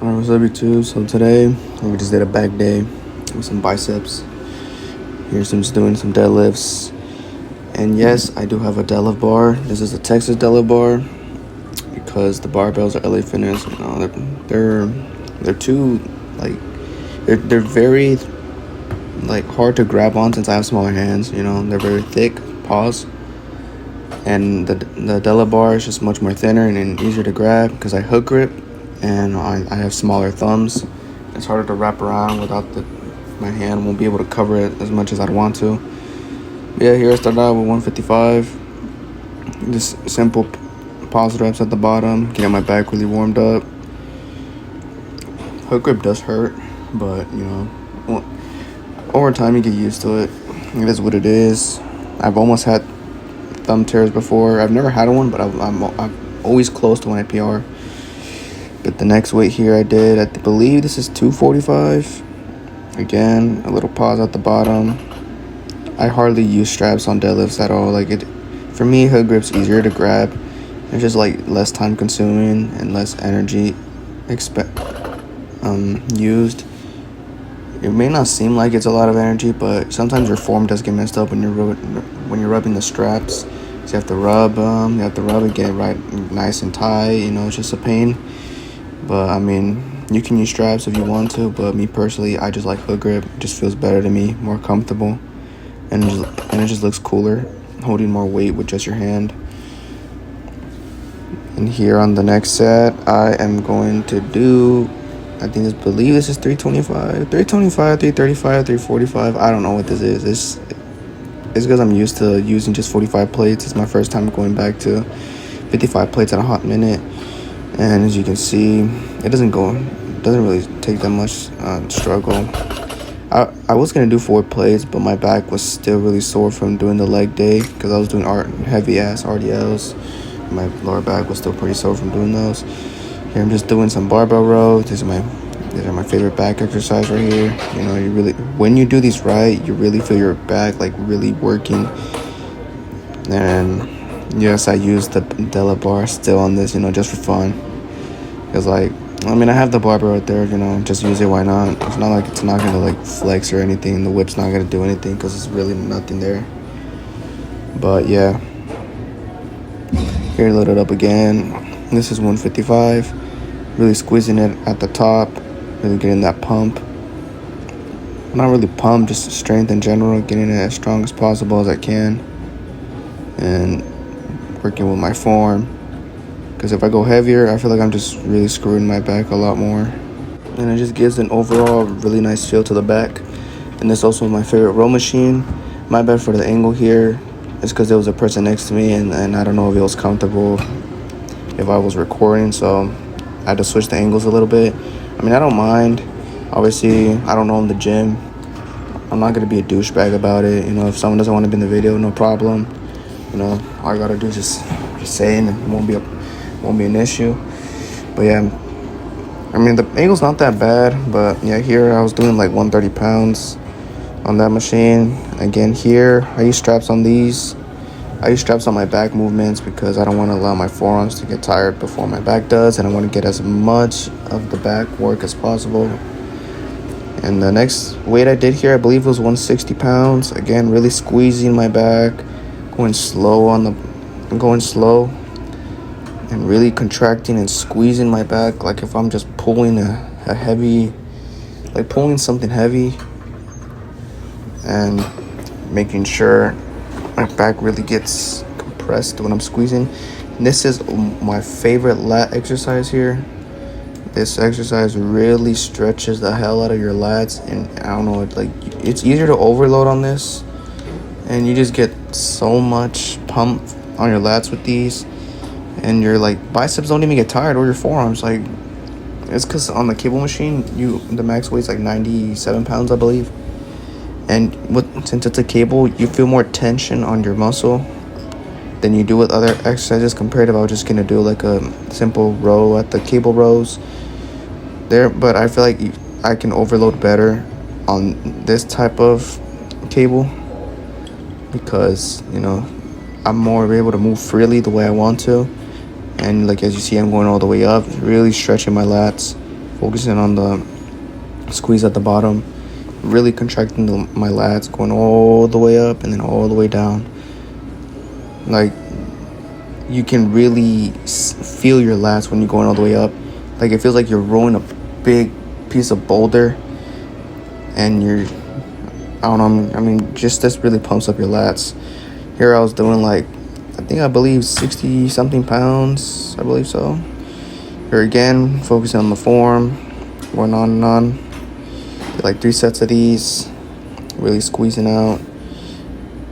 Alright, what's up YouTube? So today we just did a back day with some biceps. Here's some just doing some deadlifts. And yes, I do have a deadlift bar. This is a Texas deadlift bar because the barbells are LA Fitness. You know, they're too like they're very like hard to grab on since I have smaller hands. You know, they're very thick. Pause. And the deadlift bar is just much more thinner and easier to grab because I hook grip. And I have smaller thumbs. It's harder to wrap around without my hand won't be able to cover it as much as I'd want to. But yeah, here I started out with 155. Just simple pause reps at the bottom, getting my back really warmed up. Hook grip does hurt, but you know, over time you get used to it. It is what it is. I've almost had thumb tears before. I've never had one, but I'm always close to when I PR. But the next weight here I did, I believe this is 245. Again, a little pause at the bottom. I hardly use straps on deadlifts at all. For me, hook grip's easier to grab. It's just like less time consuming and less energy used. It may not seem like it's a lot of energy, but sometimes your form does get messed up when you're rubbing the straps. So you have to rub them. You have to rub it, get it right, nice and tight. You know, it's just a pain. But I mean, you can use straps if you want to, but me personally, I just like hook grip. It just feels better to me, more comfortable, and it just looks cooler, holding more weight with just your hand. And here on the next set, I am going to do, believe this is 325, 335, 345. I don't know what this is. It's because I'm used to using just 45 plates. It's my first time going back to 55 plates in a hot minute. And as you can see, it doesn't really take that much struggle. I was going to do 4 plates, but my back was still really sore from doing the leg day because I was doing heavy ass RDLs. My lower back was still pretty sore from doing those. Here I'm just doing some barbell rows. These are my favorite back exercise right here. You know, when you do these right, you really feel your back like really working. And yes, I use the deadlift bar still on this, you know, just for fun. Because, I have the barbell right there, you know, just use it, why not? It's not like it's not going to, flex or anything. The whip's not going to do anything because it's really nothing there. But, yeah. Here, load it up again. This is 155. Really squeezing it at the top. Really getting that pump. Not really pump, just strength in general. Getting it as strong as possible as I can. And working with my form, because if I go heavier, I feel like I'm just really screwing my back a lot more, and it just gives an overall really nice feel to the back. And this also my favorite row machine. My bad for the angle here. It's because there was a person next to me, and I don't know if it was comfortable if I was recording, so I had to switch the angles a little bit. I mean, I don't mind. Obviously, I don't know in the gym. I'm not gonna be a douchebag about it. You know, if someone doesn't want to be in the video, no problem. You know, all I gotta do is just say, and it won't be an issue. But yeah, I mean, the angle's not that bad. But yeah, here I was doing like 130 pounds on that machine. Again, here I use straps on these. I use straps on my back movements because I don't want to allow my forearms to get tired before my back does, and I want to get as much of the back work as possible. And the next weight I did here, I believe, was 160 pounds. Again, really squeezing my back. Going slow and really contracting and squeezing my back, like if I'm just pulling pulling something heavy, and making sure my back really gets compressed when I'm squeezing. And this is my favorite lat exercise here. This exercise really stretches the hell out of your lats, and I don't know, it's easier to overload on this. And you just get so much pump on your lats with these. And your biceps don't even get tired, or your forearms. It's because on the cable machine, the max weight's 97 pounds, I believe. And since it's a cable, you feel more tension on your muscle than you do with other exercises compared to I was just going to do a simple row at the cable rows there. But I feel like I can overload better on this type of cable, because you know I'm more able to move freely the way I want to. And as you see, I'm going all the way up, really stretching my lats focusing on the squeeze at the bottom, really contracting my lats, going all the way up and then all the way down. Like, you can really feel your lats when you're going all the way up. Like, it feels like you're rolling a big piece of boulder, and I don't know, I mean, just this really pumps up your lats. Here I was doing like, I believe 60 something pounds, I believe so. Here again, focusing on the form, going on and on. Did like 3 sets of these, really squeezing out.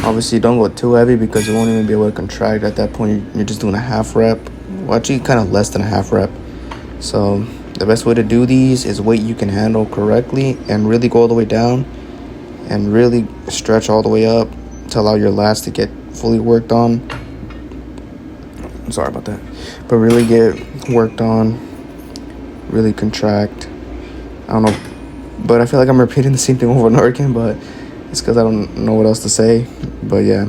Obviously, don't go too heavy because you won't even be able to contract. At that point, you're just doing a half rep. Well, actually, kind of less than a half rep. So the best way to do these is weight you can handle correctly and really go all the way down and really stretch all the way up to allow your lats to get fully worked on. I'm sorry about that. But really get worked on, really contract. I don't know, but I feel like I'm repeating the same thing over and over again, but it's because I don't know what else to say. But yeah,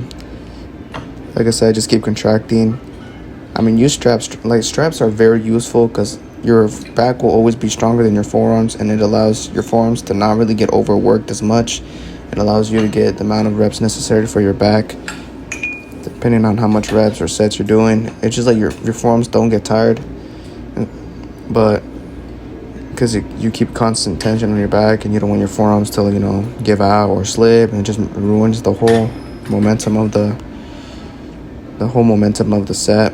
like I said, just keep contracting. I mean, use straps. Like, straps are very useful because your back will always be stronger than your forearms, and it allows your forearms to not really get overworked as much. It allows you to get the amount of reps necessary for your back, depending on how much reps or sets you're doing. It's just like your forearms don't get tired, but because you keep constant tension on your back, and you don't want your forearms to, give out or slip, and it just ruins the whole momentum of the set.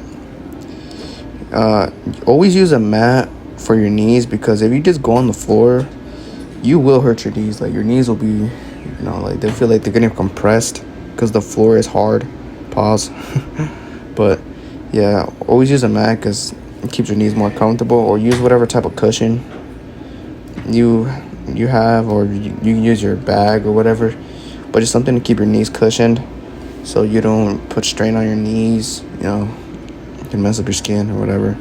Always use a mat for your knees, because if you just go on the floor, you will hurt your knees. Like, your knees will be, like, they feel like they're getting compressed because the floor is hard. Pause. But yeah, always use a mat because it keeps your knees more comfortable, or use whatever type of cushion you have, or you can use your bag or whatever, but just something to keep your knees cushioned so you don't put strain on your knees. You can mess up your skin or whatever.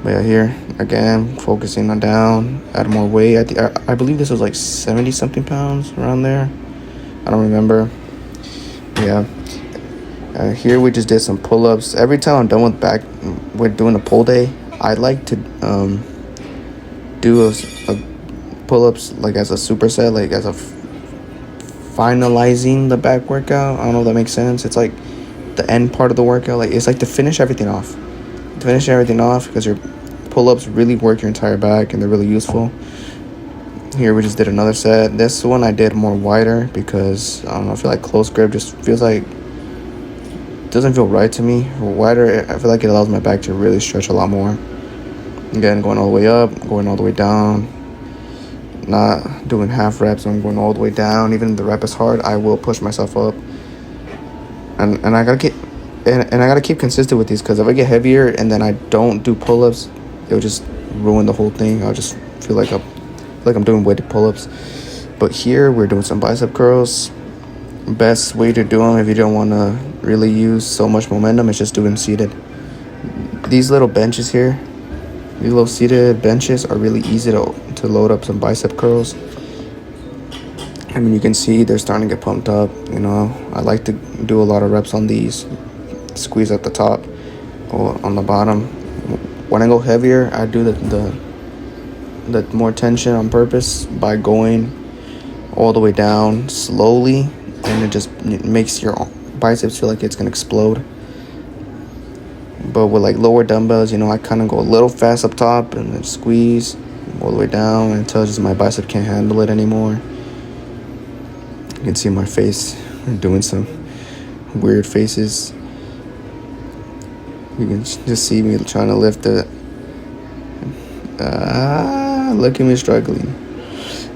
But yeah, here again, focusing on down, add more weight. I believe this was like 70 something pounds, around there. I don't remember. Yeah. Here we just did some pull-ups. Every time I'm done with doing a pull day, I like to do a pull-ups like as a superset, like as a finalizing the back workout. I don't know if that makes sense. It's like the end part of the workout. Like, it's like to finish everything off. Because your pull-ups really work your entire back, and they're really useful. Here we just did another set. This one I did more wider because, I don't know, I feel like close grip just feels like, doesn't feel right to me. Wider, I feel like it allows my back to really stretch a lot more. Again, going all the way up, going all the way down. Not doing half reps, I'm going all the way down. Even if the rep is hard, I will push myself up. And I gotta keep and I gotta keep consistent with these, because if I get heavier and then I don't do pull-ups, it'll just ruin the whole thing. I'll just feel like I'm doing weighted pull-ups. But here we're doing some bicep curls. Best way to do them, if you don't want to really use so much momentum, is just do them seated. These little benches here, these little seated benches, are really easy to load up some bicep curls. I mean, you can see they're starting to get pumped up. I like to do a lot of reps on these. Squeeze at the top or on the bottom. When I go heavier, I do the more tension on purpose by going all the way down slowly, and it makes your biceps feel like it's gonna explode. But with like lower dumbbells, I kind of go a little fast up top and then squeeze all the way down until just my bicep can't handle it anymore. You can see my face doing some weird faces. You can just see me trying to lift it. Look at me struggling.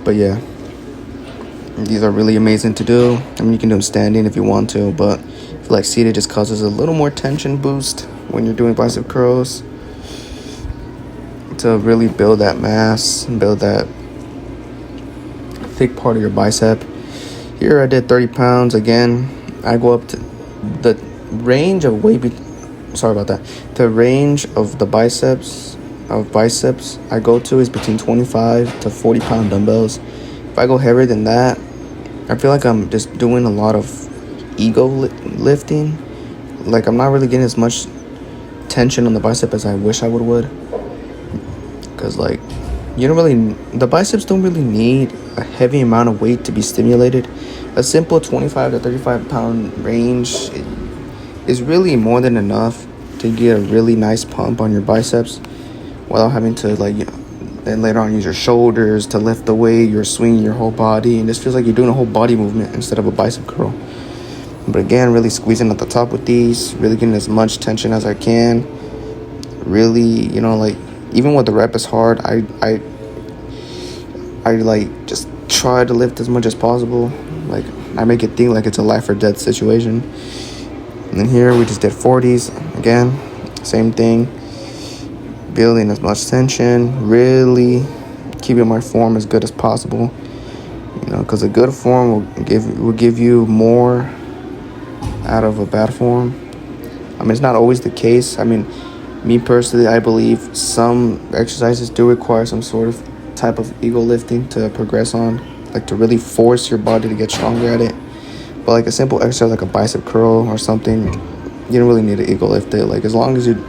But yeah, these are really amazing to do. I mean, you can do them standing if you want to, but I feel like seated just causes a little more tension boost when you're doing bicep curls, to really build that mass and build that thick part of your bicep. Here I did 30 pounds. Again, I go up to the range of weight. The range of the biceps I go to is between 25 to 40 pound dumbbells. If I go heavier than that, I feel like I'm just doing a lot of ego lifting. Like, I'm not really getting as much tension on the bicep as I wish I would. Because, like, you don't really, the biceps don't really need a heavy amount of weight to be stimulated. A simple 25 to 35 pound range is really more than enough to get a really nice pump on your biceps without having to like then later on use your shoulders to lift the weight. You're swinging your whole body, and this feels like you're doing a whole body movement instead of a bicep curl. But again, really squeezing at the top with these, really getting as much tension as I can. Really, like even with the rep is hard, I like just try to lift as much as possible. Like I make it think like it's a life or death situation. And then here we just did 40s again, same thing. Building as much tension, really keeping my form as good as possible. Because a good form will give you more out of a bad form. I mean, it's not always the case. I mean, me personally, I believe some exercises do require some sort of type of ego lifting to progress on, like to really force your body to get stronger at it. But like a simple exercise like a bicep curl or something, you don't really need to ego lift it. Like as long as you're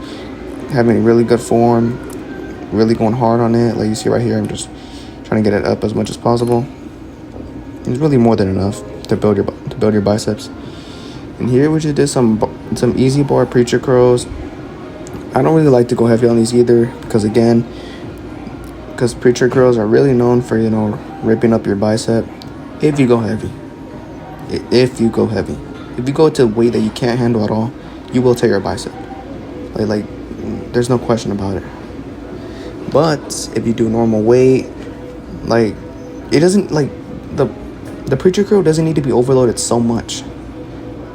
having really good form, really going hard on it, like you see right here, I'm just trying to get it up as much as possible. It's really more than enough to build your biceps. And here we just did some easy bar preacher curls. I don't really like to go heavy on these either because preacher curls are really known for ripping up your bicep if you go heavy. If you go to a weight that you can't handle at all, you will tear your bicep. Like there's no question about it. But if you do normal weight, like it doesn't like the preacher curl doesn't need to be overloaded so much.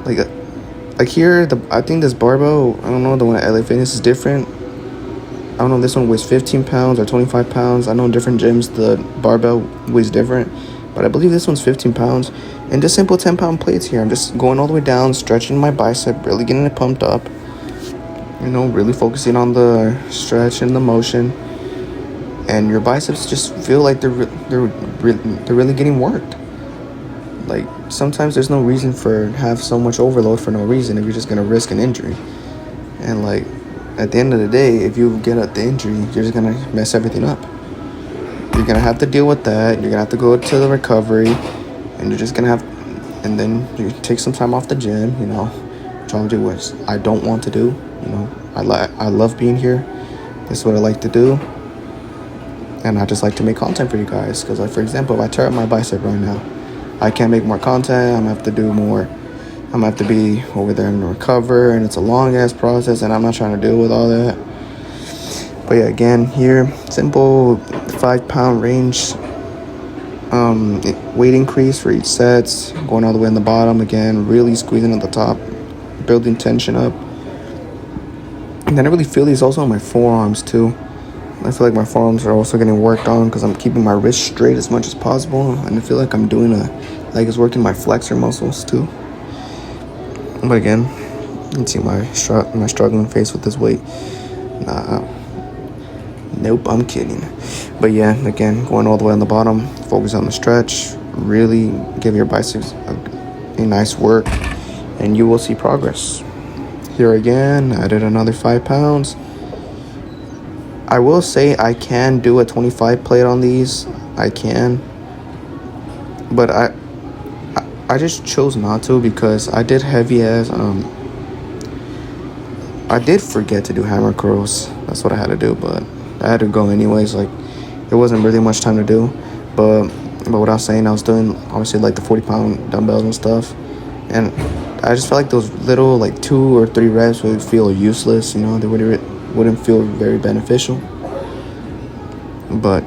Like here, I think this barbell, I don't know, the one at LA Fitness is different. I don't know if this one weighs 15 pounds or 25 pounds. I know in different gyms the barbell weighs different, but I believe this one's 15 pounds. And just simple 10-pound plates here. I'm just going all the way down, stretching my bicep, really getting it pumped up. Really focusing on the stretch and the motion. And your biceps just feel like they're really getting worked. Like sometimes there's no reason for have so much overload for no reason if you're just gonna risk an injury. And like at the end of the day, if you get the injury, you're just gonna mess everything up. You're gonna have to deal with that. You're gonna have to go to the recovery, and you're just gonna have, and then you take some time off the gym. Trying to do what I don't want to do. I love being here. This is what I like to do, and I just like to make content for you guys. Because like for example, if I tear up my bicep right now, I can't make more content. I'm gonna have to do more. I'm gonna have to be over there and recover, and it's a long ass process, and I'm not trying to deal with all that. But yeah, again here, simple 5-pound range. Weight increase for each set, going all the way in the bottom again, really squeezing at the top, building tension up. And then I really feel these also on my forearms too. I feel like my forearms are also getting worked on because I'm keeping my wrist straight as much as possible, and I feel like I'm doing it's working my flexor muscles too. But again, you can see my struggling face with this weight. Nope, I'm kidding. But yeah, again, going all the way on the bottom, focus on the stretch, really give your biceps a nice work, and you will see progress. Here again, I did another 5 pounds. I will say I can do a 25 plate on these. I can. But I just chose not to because I did heavy as I did forget to do hammer curls. That's what I had to do, but I had to go anyways. Like it wasn't really much time to do. But what I was saying, I was doing obviously like the 40-pound dumbbells and stuff. And I just felt like those little like 2 or 3 reps would feel useless, they wouldn't feel very beneficial. But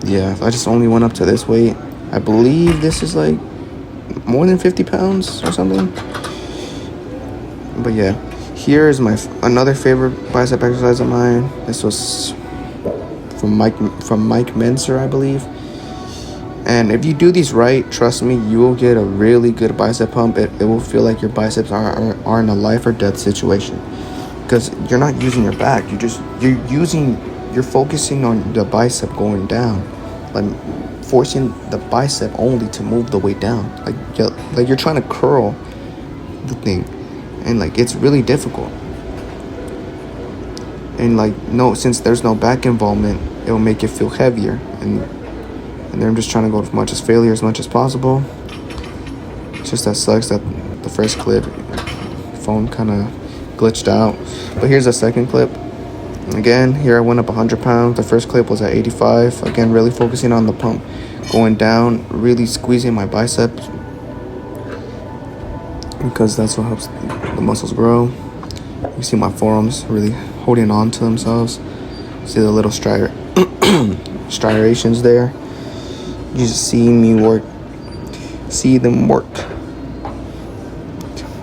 yeah, I just only went up to this weight. I believe this is like more than 50 pounds or something. But yeah, here is another favorite bicep exercise of mine. This was from Mike Menser, I believe. And if you do these right, trust me, you will get a really good bicep pump. It will feel like your biceps are in a life or death situation. Because you're not using your back. You're focusing on the bicep going down. Like forcing the bicep only to move the weight down. Like you're trying to curl the thing. And like it's really difficult. And like, no, since there's no back involvement, it will make it feel heavier. And then I'm just trying to go as much as failure as much as possible. It's just that sucks that the first clip, phone kind of glitched out. But here's the second clip. Again, here I went up 100 pounds. The first clip was at 85. Again, really focusing on the pump. Going down, really squeezing my biceps, because that's what helps the muscles grow. You see my forearms really holding on to themselves. See the little striations there. You just see me work. See them work.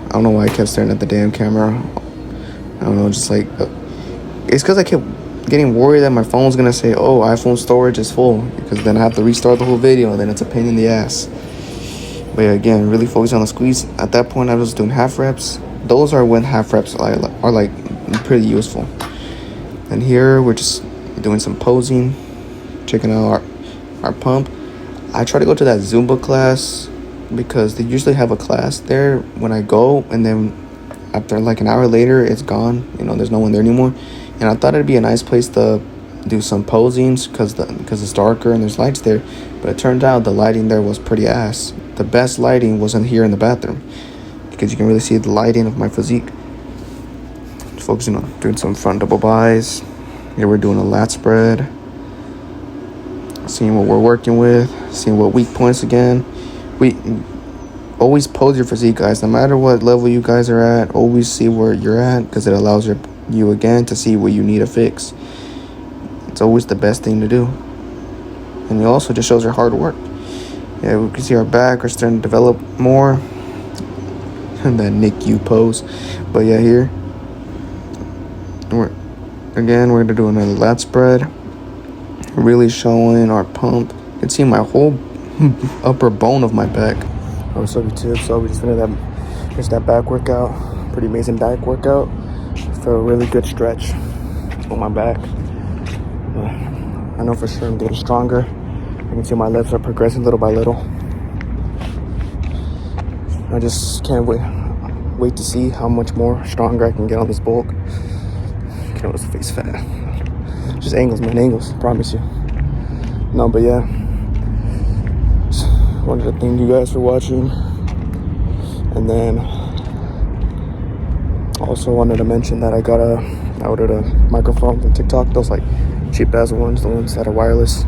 I don't know why I kept staring at the damn camera. I don't know, just like... it's because I kept getting worried that my phone's going to say, oh, iPhone storage is full. Because then I have to restart the whole video, and then it's a pain in the ass. But yeah, again, really focus on the squeeze. At that point, I was doing half reps. Those are when half reps are like pretty useful. And here, we're just doing some posing. Checking out our pump. I try to go to that Zumba class because they usually have a class there when I go, and then after like an hour later it's gone. There's no one there anymore. And I thought it'd be a nice place to do some posings because it's darker and there's lights there. But it turned out the lighting there was pretty ass. The best lighting wasn't here in the bathroom, because you can really see the lighting of my physique. Focusing on doing some front double bis. Here we're doing a lat spread. Seeing what we're working with, seeing what weak points again. We always pose your physique, guys. No matter what level you guys are at, always see where you're at, because it allows you again to see what you need to fix. It's always the best thing to do. And it also just shows your hard work. Yeah, we can see our back are starting to develop more. And that Nick U pose. But yeah, here we're going to do another lat spread. Really showing our pump. You can see my whole upper bone of my back. What's up, YouTube? So we just finished that back workout. Pretty amazing back workout. Felt a really good stretch on my back. I know for sure I'm getting stronger. I can see my lifts are progressing little by little. I just can't wait to see how much more stronger I can get on this bulk. Can't notice the face fat. Just angles, man, angles, promise you. No, but yeah. Just wanted to thank you guys for watching. And then also wanted to mention that I ordered a microphone from TikTok. Those like cheap ass ones, the ones that are wireless,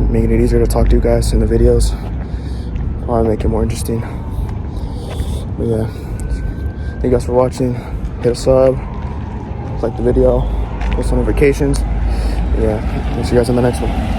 making it easier to talk to you guys in the videos. Probably make it more interesting. But yeah, thank you guys for watching. Hit a sub, like the video, post notifications. Yeah, I'll see you guys in the next one.